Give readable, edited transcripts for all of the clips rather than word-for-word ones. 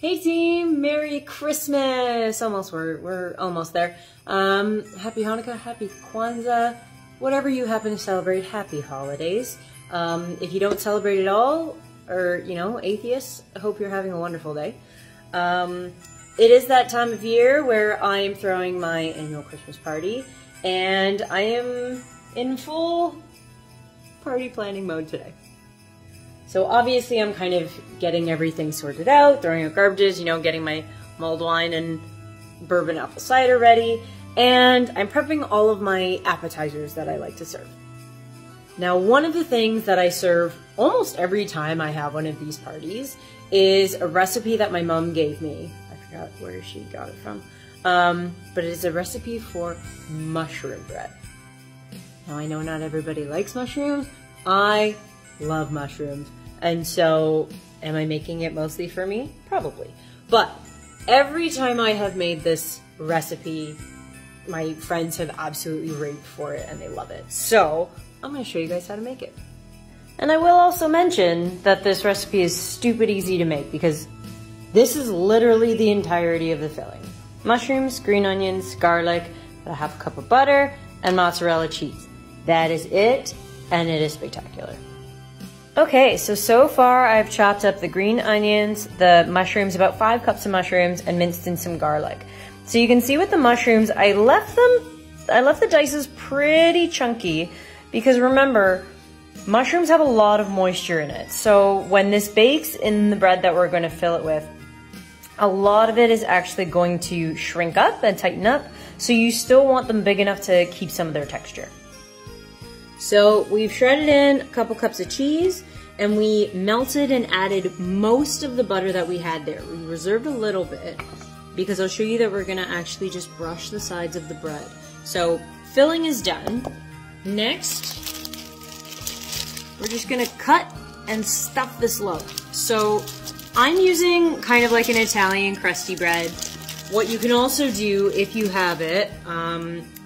Hey team, Merry Christmas! We're almost there. Happy Hanukkah, Happy Kwanzaa, whatever you happen to celebrate, happy holidays. If you don't celebrate at all, or, atheists, I hope you're having a wonderful day. It is that time of year where I am throwing my annual Christmas party, and I am in full party planning mode today. So obviously I'm kind of getting everything sorted out, throwing out garbages, getting my mulled wine and bourbon apple cider ready, and I'm prepping all of my appetizers that I like to serve. Now, one of the things that I serve almost every time I have one of these parties is a recipe that my mom gave me. I forgot where she got it from, but it is a recipe for mushroom bread. Now, I know not everybody likes mushrooms. I love mushrooms. And so, am I making it mostly for me? Probably. But every time I have made this recipe, my friends have absolutely raved for it and they love it. So, I'm going to show you guys how to make it. And I will also mention that this recipe is stupid easy to make because this is literally the entirety of the filling. Mushrooms, green onions, garlic, a half cup of butter, and mozzarella cheese. That is it, and it is spectacular. Okay, so far I've chopped up the green onions, the mushrooms, about 5 cups of mushrooms, and minced in some garlic. So you can see with the mushrooms, I left the dices pretty chunky because remember, mushrooms have a lot of moisture in it. So when this bakes in the bread that we're going to fill it with, a lot of it is actually going to shrink up and tighten up. So you still want them big enough to keep some of their texture. So we've shredded in a couple cups of cheese and we melted and added most of the butter that we had there. We reserved a little bit because I'll show you that we're gonna actually just brush the sides of the bread. So filling is done. Next, we're just gonna cut and stuff this loaf. So I'm using kind of like an Italian crusty bread. What you can also do if you have it,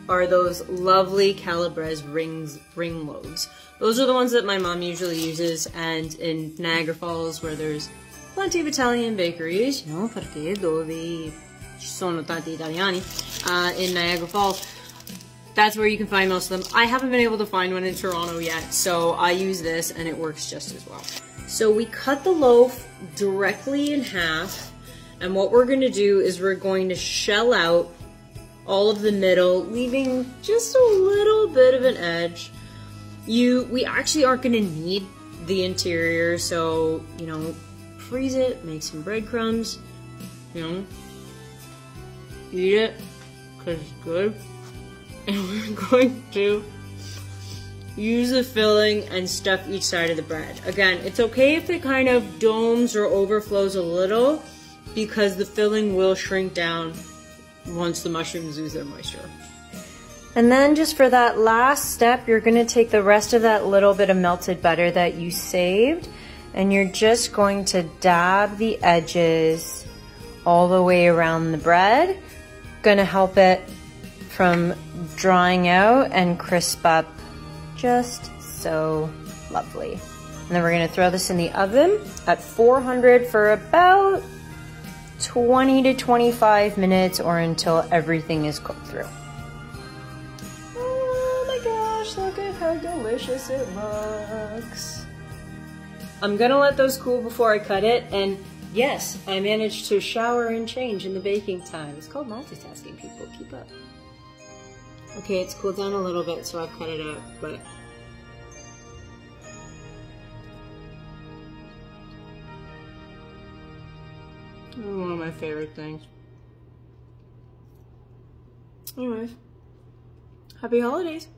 are those lovely Calabrese ring loaves. Those are the ones that my mom usually uses, and in Niagara Falls where there's plenty of Italian bakeries, perché dove ci sono tanti italiani, in Niagara Falls, that's where you can find most of them. I haven't been able to find one in Toronto yet, so I use this and it works just as well. So we cut the loaf directly in half, and what we're gonna do is we're going to shell out all of the middle, leaving just a little bit of an edge. We actually aren't gonna need the interior, so, freeze it, make some breadcrumbs, eat it, because it's good. And we're going to use the filling and stuff each side of the bread. Again, it's okay if it kind of domes or overflows a little, because the filling will shrink down once the mushrooms lose their moisture. And then just for that last step, you're gonna take the rest of that little bit of melted butter that you saved, and you're just going to dab the edges all the way around the bread. Gonna help it from drying out and crisp up just so lovely. And then we're gonna throw this in the oven at 400 for about 20 to 25 minutes or until everything is cooked through. Oh my gosh, look at how delicious it looks. I'm gonna let those cool before I cut it, and yes, I managed to shower and change in the baking time. It's called multitasking, people, keep up. Okay, it's cooled down a little bit, so I've cut it out, but one of my favorite things. Anyways, happy holidays.